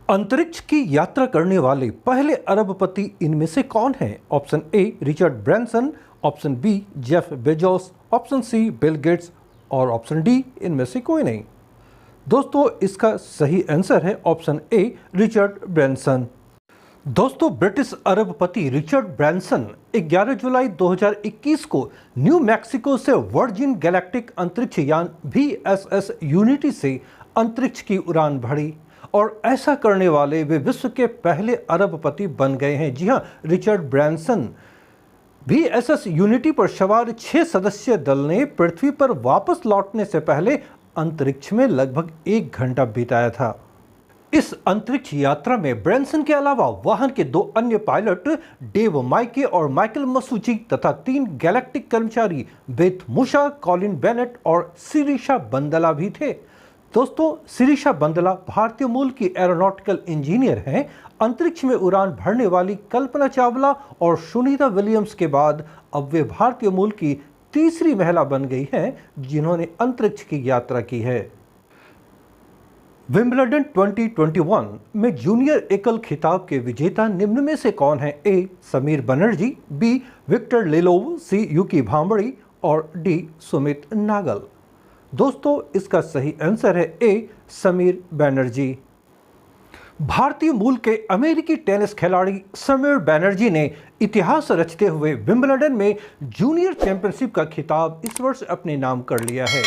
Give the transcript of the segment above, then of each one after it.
अंतरिक्ष की यात्रा करने वाले पहले अरबपति इनमें से कौन है? Option A Richard Branson, option B Jeff Bezos, option C Bill Gates और ऑप्शन डी इनमें से कोई नहीं। दोस्तों इसका सही आंसर है ऑप्शन ए रिचर्ड ब्रैनसन। दोस्तों ब्रिटिश अरबपति रिचर्ड ब्रैनसन 11 जुलाई 2021 को न्यू मैक्सिको से वर्जिन गैलेक्टिक अंतरिक्ष यान VSS यूनिटी से अंतरिक्ष की उड़ान भरी और ऐसा करने वाले वे विश्व के पहले अरबपति बन गए हैं। जी हां, रिचर्ड ब्रैनसन VSS यूनिटी पर सवार 6 सदस्यीय दल ने पृथ्वी पर वापस लौटने से पहले अंतरिक्ष में लगभग 1 घंटा बिताया था। इस अंतरिक्ष यात्रा में ब्रैनसन के अलावा वाहन के 2 अन्य पायलट डेव माइके और माइकल मसूची तथा 3 गैलेक्टिक कर्मचारी बेथ मूसा, कॉलिन बेनेट और शिरीषा बंदला भी थे। दोस्तों शिरीषा बंदला भारतीय मूल की एरोनॉटिकल इंजीनियर हैं। अंतरिक्ष में उड़ान भरने वाली कल्पना चावला और सुनीता विलियम्स के बाद अब वे भारतीय मूल की तीसरी महिला बन गई हैं जिन्होंने अंतरिक्ष की यात्रा की है। विंबलडन 2021 में जूनियर एकल खिताब के विजेता निम्न में से कौन है? ए समीर बनर्जी, बी विक्टर लिलोव, सी यूकी भांबड़ी और डी सुमित नागल। दोस्तों इसका सही आंसर है ए समीर बनर्जी। भारतीय मूल के अमेरिकी टेनिस खिलाड़ी समीर बनर्जी ने इतिहास रचते हुए विंबलडन में जूनियर चैंपियनशिप का खिताब इस वर्ष अपने नाम कर लिया है।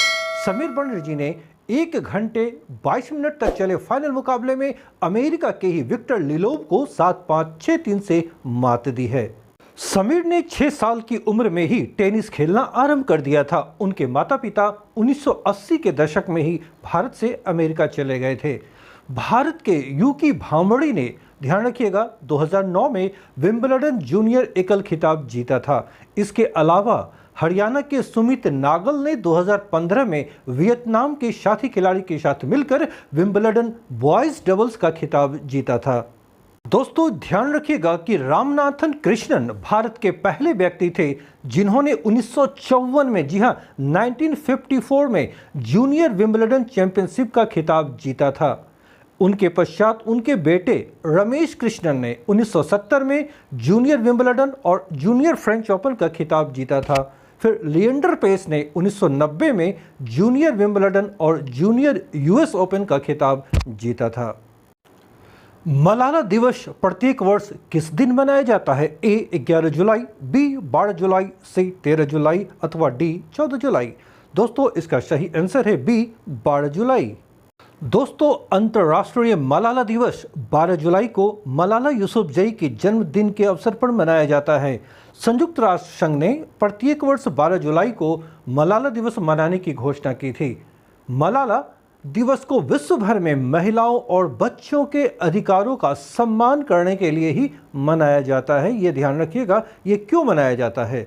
समीर बनर्जी ने 1 घंटे 22 मिनट तक चले फाइनल मुकाबले में अमेरिका के ही विक्टर लिलोव को 7-5, 6-3 से मात दी है। समीर ने 6 साल की उम्र में ही टेनिस खेलना आरंभ कर दिया था। उनके माता पिता 1980 के दशक में ही भारत से अमेरिका चले गए थे। भारत के यूकी भांबड़ी ने, ध्यान रखिएगा, 2009 में विंबलडन जूनियर एकल खिताब जीता था। इसके अलावा हरियाणा के सुमित नागल ने 2015 में वियतनाम के साथी खिलाड़ी के साथ मिलकर विंबलडन बॉयज डबल्स का खिताब जीता था। दोस्तों ध्यान रखिएगा कि रामनाथन कृष्णन भारत के पहले व्यक्ति थे जिन्होंने 1954 में, जी हां 1954 में जूनियर विंबलडन चैंपियनशिप का खिताब जीता था। उनके पश्चात उनके बेटे रमेश कृष्णन ने 1970 में जूनियर विंबलडन और जूनियर फ्रेंच ओपन का खिताब जीता था। फिर लिएंडर पेस ने 1990 में जूनियर विंबलडन और जूनियर US ओपन का खिताब जीता था। मलाला दिवस प्रत्येक वर्ष किस दिन मनाया जाता है? ए 11 जुलाई, बी 12 जुलाई, सी 13 जुलाई अथवा डी 14 जुलाई। दोस्तों इसका सही आंसर है बी 12 जुलाई। दोस्तों अंतर्राष्ट्रीय मलाला दिवस 12 जुलाई को मलाला यूसुफजई के जन्मदिन के अवसर पर मनाया जाता है। संयुक्त राष्ट्र संघ ने प्रत्येक वर्ष 12 जुलाई को मलाला दिवस मनाने की घोषणा की थी। मलाला दिवस को विश्व भर में महिलाओं और बच्चों के अधिकारों का सम्मान करने के लिए ही मनाया जाता है। ये ध्यान रखिएगा, ये क्यों मनाया जाता है।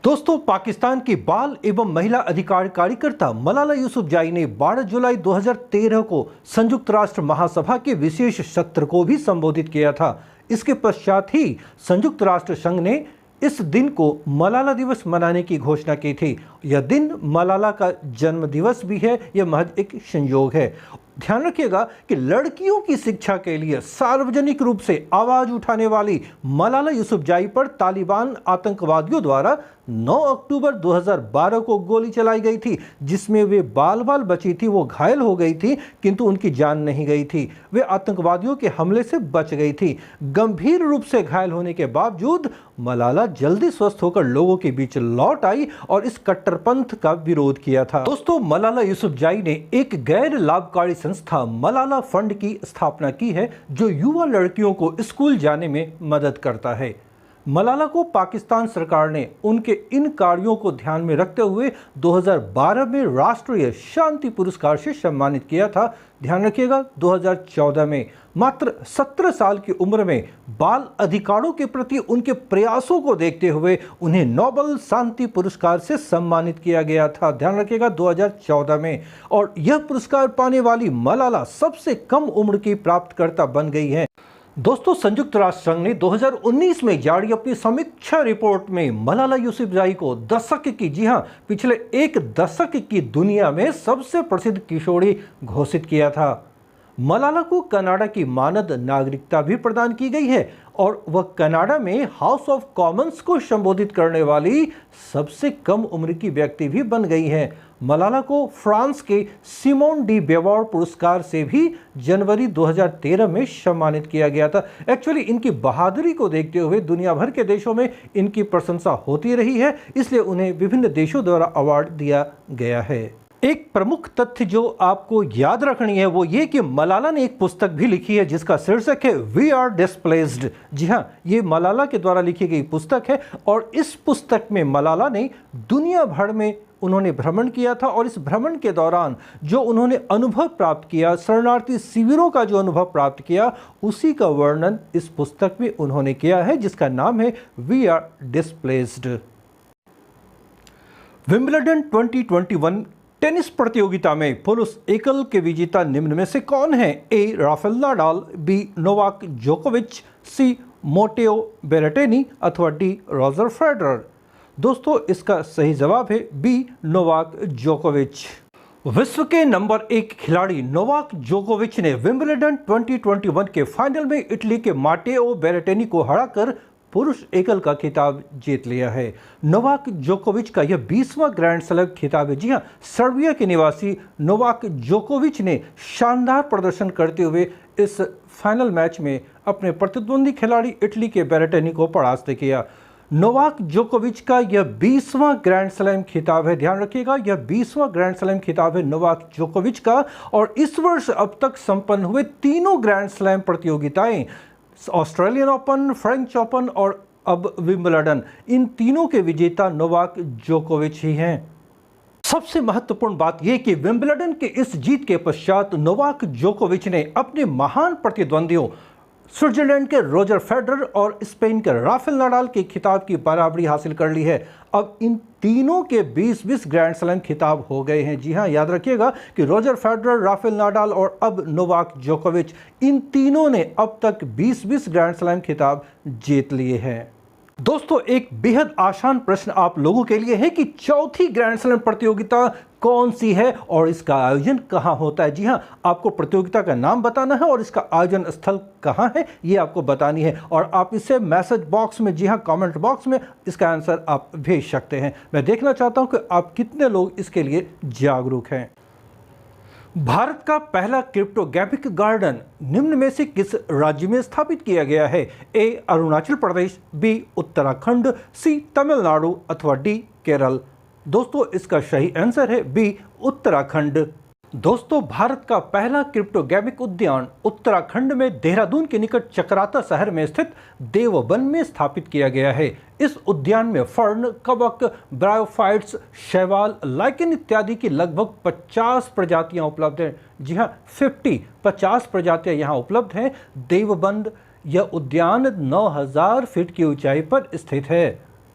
दोस्तों पाकिस्तान की बाल एवं महिला अधिकार कार्यकर्ता मलाला यूसुफजई ने 12 जुलाई 2013 को संयुक्त राष्ट्र महासभा के विशेष सत्र को भी संबोधित किया था। इसके पश्चात ही संयुक्त राष्ट्र संघ ने इस दिन को मलाला दिवस मनाने की घोषणा की थी। यह दिन मलाला का जन्म दिवस भी है, यह महज एक संयोग है। ध्यान रखिएगा कि लड़कियों की शिक्षा के लिए सार्वजनिक रूप से आवाज उठाने वाली मलाला यूसुफजई पर तालिबान आतंकवादियों द्वारा 9 अक्टूबर 2012 को गोली चलाई गई थी, जिसमें वे बाल बची थी। वो घायल हो गई थी किंतु उनकी जान नहीं गई थी। वे आतंकवादियों के हमले से बच गई थी। गंभीर रूप से घायल होने के बावजूद मलाला जल्दी स्वस्थ होकर लोगों के बीच लौट आई और इस कट्टरपंथ का विरोध किया था। दोस्तों मलाला यूसुफजई ने एक गैर लाभकारी संस्था मलाला फंड की स्थापना की है जो युवा लड़कियों को स्कूल जाने में मदद करता है। मलाला को पाकिस्तान सरकार ने उनके इन कार्यों को ध्यान में रखते हुए 2012 में राष्ट्रीय शांति पुरस्कार से सम्मानित किया था। ध्यान रखिएगा 2014 में मात्र 17 साल की उम्र में बाल अधिकारों के प्रति उनके प्रयासों को देखते हुए उन्हें नोबेल शांति पुरस्कार से सम्मानित किया गया था। ध्यान रखिएगा 2014 में। और यह पुरस्कार पाने वाली मलाला सबसे कम उम्र की प्राप्तकर्ता बन गई है। दोस्तों संयुक्त राष्ट्र संघ ने 2019 में जारी अपनी समीक्षा रिपोर्ट में मलाला यूसुफजई को दशक की, जी हां पिछले 1 दशक की दुनिया में सबसे प्रसिद्ध किशोरी घोषित किया था। मलाला को कनाडा की मानद नागरिकता भी प्रदान की गई है और वह कनाडा में हाउस ऑफ कॉमन्स को संबोधित करने वाली सबसे कम उम्र की व्यक्ति भी बन गई है। मलाला को फ्रांस के सिमोन डी बेवॉर पुरस्कार से भी जनवरी 2013 में सम्मानित किया गया था। एक्चुअली इनकी बहादुरी को देखते हुए दुनिया भर के देशों में इनकी प्रशंसा होती रही है, इसलिए उन्हें विभिन्न देशों द्वारा अवार्ड दिया गया है। एक प्रमुख तथ्य जो आपको याद रखनी है वो ये कि मलाला ने एक पुस्तक भी लिखी है जिसका शीर्षक है वी आर डिस्प्लेस्ड। जी हाँ, ये मलाला के द्वारा लिखी गई पुस्तक है और इस पुस्तक में मलाला ने दुनिया भर में उन्होंने भ्रमण किया था और इस भ्रमण के दौरान जो उन्होंने अनुभव प्राप्त किया, शरणार्थी शिविरों का जो अनुभव प्राप्त किया, उसी का वर्णन इस पुस्तक में उन्होंने किया है जिसका नाम है we are displaced. Wimbledon 2021 tennis प्रतियोगिता में पुरुष एकल के विजेता निम्न में से कौन है? A Rafael Nadal, B Novak जोकोविच, सी मोटेओ बेरेटेनी अथवा डी रॉजर फेडरर। दोस्तों इसका सही जवाब है बी नोवाक जोकोविच। विश्व के नंबर 1 खिलाड़ी नोवाक जोकोविच ने विंबलडन 2021 के फाइनल में इटली के माटेओ बेरेटेनी को हराकर पुरुष एकल का खिताब जीत लिया है। नोवाक जोकोविच का यह 20वां ग्रैंड स्लैम खिताब है। जी हां, सर्बिया के निवासी नोवाक जोकोविच ने शानदार प्रदर्शन करते हुए इस फाइनल मैच में अपने प्रतिद्वंदी खिलाड़ी इटली के बेरेटेनी को परास्त किया। नोवाक जोकोविच का यह 20वां ग्रैंड स्लैम खिताब है। ध्यान रखिएगा, यह 20वां ग्रैंड स्लैम खिताब है नोवाक जोकोविच का और इस वर्ष अब तक संपन्न हुए तीनों ग्रैंड स्लैम प्रतियोगिताएं, ऑस्ट्रेलियन ओपन, फ्रेंच ओपन और अब विंबलडन, इन तीनों के विजेता नोवाक जोकोविच ही हैं। सबसे महत्वपूर्ण बात यह कि विंबलडन के इस जीत के पश्चात नोवाक जोकोविच ने अपने महान प्रतिद्वंदियों स्विट्जरलैंड के रोजर फेडरर और स्पेन के राफेल नाडाल के खिताब की बराबरी हासिल कर ली है। अब इन तीनों के 20-20 ग्रैंड स्लैम खिताब हो गए हैं। जी हां, याद रखिएगा कि रोजर फेडरर, राफेल नाडाल और अब नोवाक जोकोविच, इन तीनों ने अब तक 20-20 ग्रैंड स्लैम खिताब जीत लिए हैं। दोस्तों एक बेहद आसान प्रश्न आप लोगों के लिए है कि चौथी ग्रैंड स्लैम प्रतियोगिता कौन सी है और इसका आयोजन कहां होता है? जी हां, आपको प्रतियोगिता का नाम बताना है और इसका आयोजन स्थल कहां है ये आपको बतानी है और आप इसे मैसेज बॉक्स में, जी हां कमेंट बॉक्स में इसका आंसर आप भेज सकते हैं। मैं देखना चाहता हूं कि आप कितने लोग इसके लिए जागरूक हैं। भारत का पहला क्रिप्टोग्राफिक गार्डन निम्न में से किस राज्य में स्थापित किया गया है? ए अरुणाचल प्रदेश, बी उत्तराखंड, सी तमिलनाडु अथवा डी केरल। दोस्तों इसका सही आंसर है बी उत्तराखंड। दोस्तों भारत का पहला क्रिप्टोग्राफिक उद्यान उत्तराखंड में देहरादून के निकट चक्राता शहर में स्थित देवबन में स्थापित किया गया है। इस उद्यान में फर्न, कवक, ब्रायोफाइट्स, शैवाल, लाइकेन इत्यादि की लगभग 50 प्रजातियां उपलब्ध हैं। जी हां, 50 प्रजातियां यहां उपलब्ध हैं। देवबन यह उद्यान 9000 फीट की ऊंचाई पर स्थित है।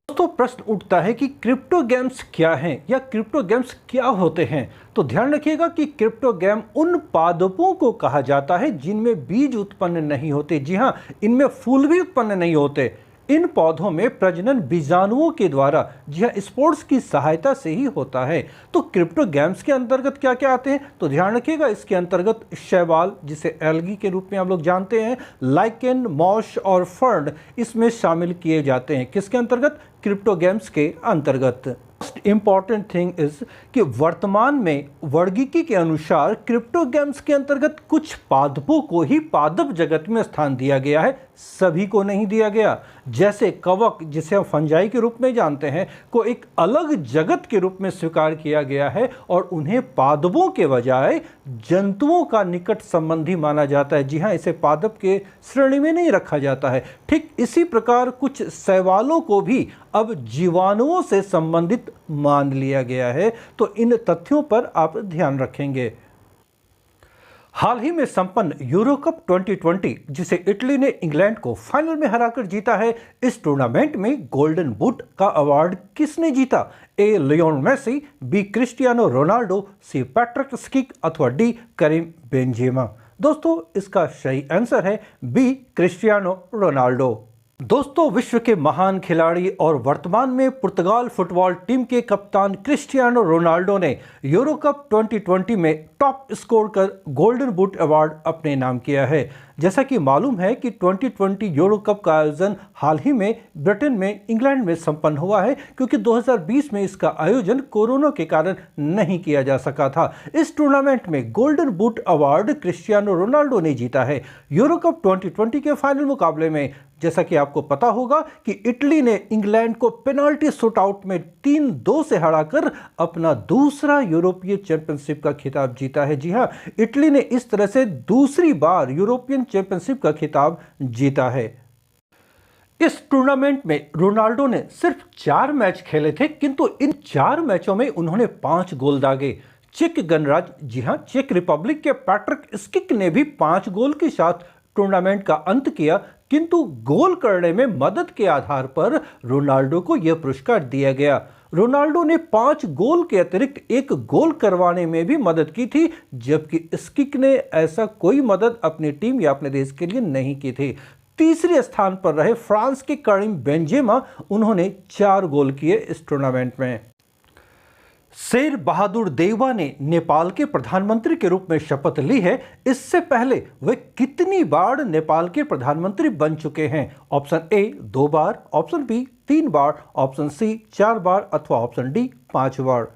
दोस्तों प्रश्न उठता है कि क्रिप्टो गेम्स क्या हैं या क्रिप्टो गेम्स क्या होते हैं? तो ध्यान रखिएगा कि क्रिप्टो गेम उन पादपों को कहा जाता है जिनमें बीज उत्पन्न नहीं होते। जी हां, इनमें फूल भी उत्पन्न नहीं होते। इन पौधों में प्रजनन बीजाणुओं के द्वारा, जी हां, स्पोर्स की सहायता से ही होता है। तो क्रिप्टो गेम्स के अंतर्गत क्या क्या आते हैं? तो ध्यान रखिएगा, इसके अंतर्गत शैवाल, जिसे एल्गी के रूप में आप लोग जानते हैं, लाइकेन, मॉश और फर्न इसमें शामिल किए जाते हैं। किसके अंतर्गत? क्रिप्टो गेम्स के अंतर्गत। मोस्ट इंपॉर्टेंट थिंग इज कि वर्तमान में वर्गीकी के अनुसार क्रिप्टो गेम्स के अंतर्गत कुछ पादपों को ही पादप जगत में स्थान दिया गया है, सभी को नहीं दिया गया। जैसे कवक, जिसे हम फंजाई के रूप में जानते हैं, को एक अलग जगत के रूप में स्वीकार किया गया है और उन्हें पादपों के बजाय जंतुओं का निकट संबंधी माना जाता है। जी हाँ, इसे पादप के श्रेणी में नहीं रखा जाता है। ठीक इसी प्रकार कुछ शैवालों को भी अब जीवाणुओं से संबंधित मान लिया गया है। तो इन तथ्यों पर आप ध्यान रखेंगे। हाल ही में संपन्न यूरो कप 2020, जिसे इटली ने इंग्लैंड को फाइनल में हराकर जीता है, इस टूर्नामेंट में गोल्डन बूट का अवार्ड किसने जीता? A Lionel Messi, B Cristiano Ronaldo, C Patrick Schick अथवा डी करीम बेंजेमा। दोस्तों इसका सही आंसर है बी क्रिस्टियानो रोनाल्डो। दोस्तों, विश्व के महान खिलाड़ी और वर्तमान में पुर्तगाल फुटबॉल टीम के कप्तान क्रिस्टियानो रोनाल्डो ने यूरो कप 2020 में टॉप स्कोर कर गोल्डन बूट अवार्ड अपने नाम किया है। जैसा कि मालूम है कि 2020 यूरो कप का आयोजन हाल ही में ब्रिटेन में इंग्लैंड में संपन्न हुआ है, क्योंकि 2020 में इसका आयोजन कोरोना के कारण नहीं किया जा सका था। इस टूर्नामेंट में golden boot award Cristiano Ronaldo ने जीता है। यूरो कप 2020 के फाइनल मुकाबले में जैसा कि आपको पता होगा कि इटली ने इंग्लैंड को पेनाल्टी शूटआउट में 3-2 से हराकर अपना दूसरा यूरोपीय चैंपियनशिप का खिताब जीता है। जी हां, इटली ने इस तरह से दूसरी बार यूरोपियन चैंपियनशिप का खिताब जीता है। इस टूर्नामेंट में रोनाल्डो ने सिर्फ 4 मैच खेले थे, किंतु इन 4 मैचों में उन्होंने 5 गोल दागे। चेक गणराज्य, जी हां, चेक रिपब्लिक के पैट्रिक स्किक ने भी 5 गोल के साथ टूर्नामेंट का अंत किया, किंतु गोल करने में मदद के आधार पर रोनाल्डो को यह पुरस्कार दिया गया। रोनाल्डो ने 5 गोल के अतिरिक्त 1 गोल करवाने में भी मदद की थी, जबकि स्किक ने ऐसा कोई मदद अपनी टीम या अपने देश के लिए नहीं की थी। तीसरे स्थान पर रहे फ्रांस के करीम बेंजेमा, उन्होंने 4 गोल किए इस टूर्नामेंट में। शेर बहादुर देउबा ने नेपाल के प्रधानमंत्री के रूप में शपथ ली है। इससे पहले वे कितनी बार नेपाल के प्रधानमंत्री बन चुके हैं? ऑप्शन ए 2 बार, ऑप्शन बी 3 बार, ऑप्शन सी 4 बार अथवा ऑप्शन डी 5 बार।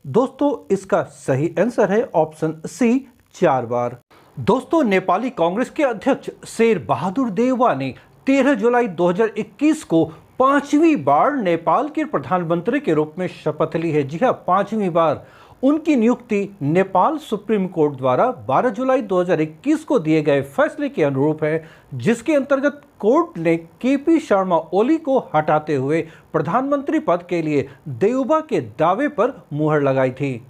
दोस्तों, इसका सही आंसर है ऑप्शन सी 4 बार। दोस्तों, नेपाली कांग्रेस के अध्यक्ष शेर बहादुर देउबा ने 13 जुलाई 2021 को 5वीं बार नेपाल के प्रधानमंत्री के रूप में शपथ ली है। जी हां, 5वीं बार। उनकी नियुक्ति नेपाल सुप्रीम कोर्ट द्वारा 12 जुलाई 2021 को दिए गए फैसले के अनुरूप है, जिसके अंतर्गत कोर्ट ने केपी शर्मा ओली को हटाते हुए प्रधानमंत्री पद के लिए देउबा के दावे पर मुहर लगाई थी।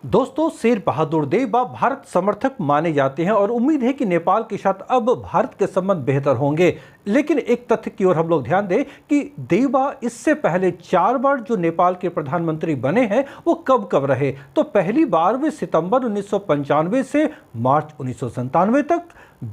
दोस्तों, शेर बहादुर देउबा भारत समर्थक माने जाते हैं और उम्मीद है कि नेपाल के साथ अब भारत के संबंध बेहतर होंगे। लेकिन एक तथ्य की ओर हम लोग ध्यान दें कि देउबा इससे पहले 4 बार जो नेपाल के प्रधानमंत्री बने हैं वो कब कब रहे, तो पहली बार वे सितंबर 1995 से मार्च 1997 तक,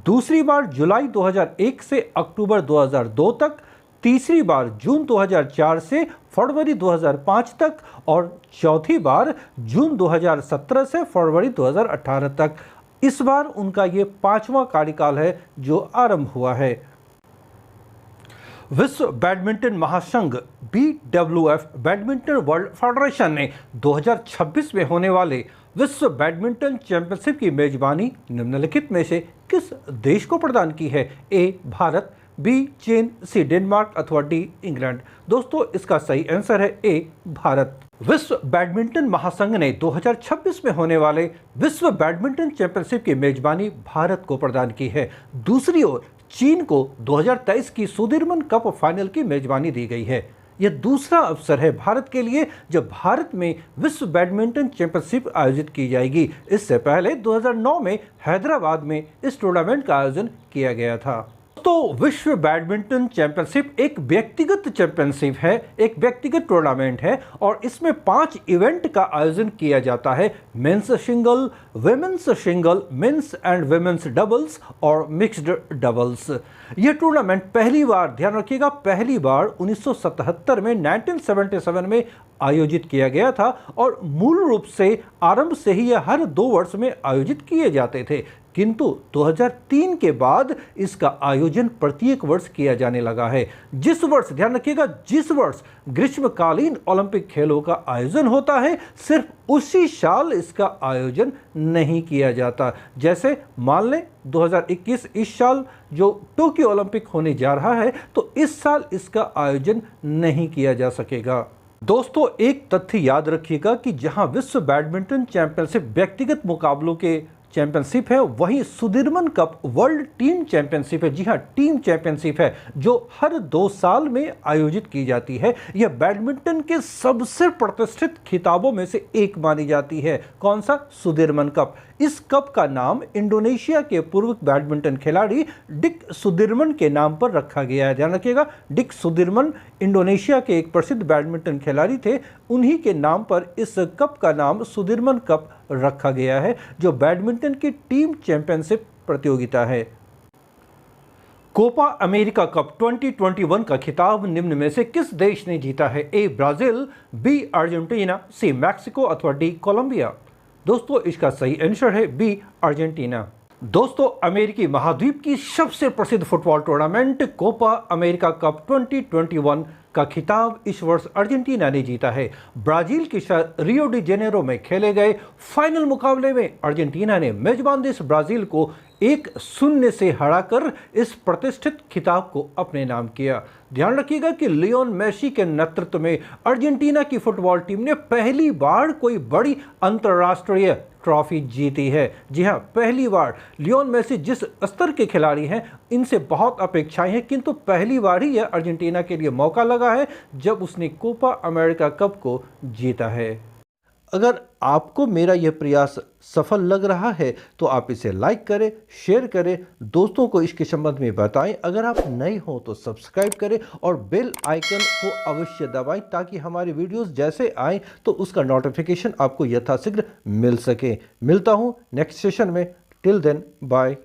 दूसरी बार जुलाई 2001 से अक्टूबर 2002 तक, तीसरी बार जून 2004 से फरवरी 2005 तक और चौथी बार जून 2017 से फरवरी 2018 तक। इस बार उनका ये 5वां कार्यकाल है जो आरंभ हुआ है। विश्व बैडमिंटन महासंघ BWF बैडमिंटन वर्ल्ड फेडरेशन ने 2026 में होने वाले विश्व बैडमिंटन चैंपियनशिप की मेजबानी निम्नलिखित में से किस देश को प्रदान की है? ए भारत, बी चीन, सी डेनमार्क अथवा डी इंग्लैंड। दोस्तों, इसका सही आंसर है ए भारत। विश्व बैडमिंटन महासंघ ने 2026 में होने वाले विश्व बैडमिंटन चैंपियनशिप की मेजबानी भारत को प्रदान की है। दूसरी ओर चीन को 2023 की सुदीर्मन कप फाइनल की मेजबानी दी गई है। यह दूसरा अवसर है भारत के लिए जब भारत में विश्व बैडमिंटन चैंपियनशिप आयोजित की जाएगी। इससे पहले 2009 में हैदराबाद में इस टूर्नामेंट का आयोजन किया गया था। तो विश्व बैडमिंटन चैंपियनशिप एक व्यक्तिगत चैंपियनशिप है, एक व्यक्तिगत टूर्नामेंट है और इसमें 5 इवेंट का आयोजन किया जाता है। Men's single, women's single, men's and women's doubles और मिक्स्ड डबल्स। यह टूर्नामेंट पहली बार, ध्यान रखिएगा, पहली बार 1977 में 1977 में आयोजित किया गया था और मूल रूप से आरंभ से ही यह हर 2 वर्ष में आयोजित किए जाते थे, किंतु 2003 के बाद इसका आयोजन प्रत्येक वर्ष किया जाने लगा है। जिस वर्ष, ध्यान रखिएगा, जिस वर्ष ग्रीष्मकालीन ओलंपिक खेलों का आयोजन होता है, सिर्फ उसी साल इसका आयोजन नहीं किया जाता। जैसे मान लें 2021 इस साल जो टोक्यो ओलंपिक होने जा रहा है, तो इस साल इसका आयोजन नहीं किया जा सकेगा। दोस्तों, एक तथ्य याद रखिएगा कि जहां विश्व बैडमिंटन चैंपियनशिप व्यक्तिगत मुकाबलों के चैंपियनशिप है, वहीं सुदीर्मन कप वर्ल्ड टीम चैंपियनशिप है। जी हां, टीम चैंपियनशिप है जो हर 2 साल में आयोजित की जाती है। यह बैडमिंटन के सबसे प्रतिष्ठित खिताबों में से एक मानी जाती है। कौन सा? सुदीर्मन कप। इस कप का नाम इंडोनेशिया के पूर्व बैडमिंटन खिलाड़ी डिक सुदीर्मन के नाम पर रखा गया है। ध्यान रखिएगा, डिक सुदीर्मन इंडोनेशिया के एक प्रसिद्ध बैडमिंटन खिलाड़ी थे, उन्हीं के नाम पर इस कप का नाम सुदीर्मन कप रखा गया है, जो बैडमिंटन की टीम चैंपियनशिप प्रतियोगिता है। कोपा अमेरिका कप 2021 का खिताब निम्न में से किस देश ने जीता है? A Brazil, B Argentina, C Mexico अथवा डी कोलंबिया। दोस्तों इसका सही आंसर है बी अर्जेंटीना। दोस्तों अमेरिकी महाद्वीप की सबसे प्रसिद्ध football tournament Copa America cup 2021 का खिताब इस वर्ष अर्जेंटीना ने जीता है। ब्राजील के शहर रियो डी जेनेरो में खेले गए फाइनल मुकाबले में अर्जेंटीना ने मेजबान देश ब्राजील को 1-0 से हराकर इस प्रतिष्ठित खिताब को अपने नाम किया। ध्यान रखिएगा कि लियोन मेसी के नेतृत्व में अर्जेंटीना की फुटबॉल टीम ने पहली बार कोई बड़ी अंतर्राष्ट्रीय ट्रॉफी जीती है। जी हां, पहली बार। लियोन मेसी जिस स्तर के खिलाड़ी हैं, इनसे बहुत अपेक्षाएं हैं, किंतु पहली बार ही यह अर्जेंटीना के लिए मौका लगा है जब उसने कोपा अमेरिका कप को जीता है। अगर आपको मेरा यह प्रयास सफल लग रहा है तो आप इसे लाइक करें, शेयर करें, दोस्तों को इसके संबंध में बताएं। अगर आप नए हो तो सब्सक्राइब करें और बेल आइकन को अवश्य दबाएं ताकि हमारे वीडियोस जैसे आएं तो उसका नोटिफिकेशन आपको यथाशीघ्र मिल सके। मिलता हूं नेक्स्ट सेशन में। Till then bye.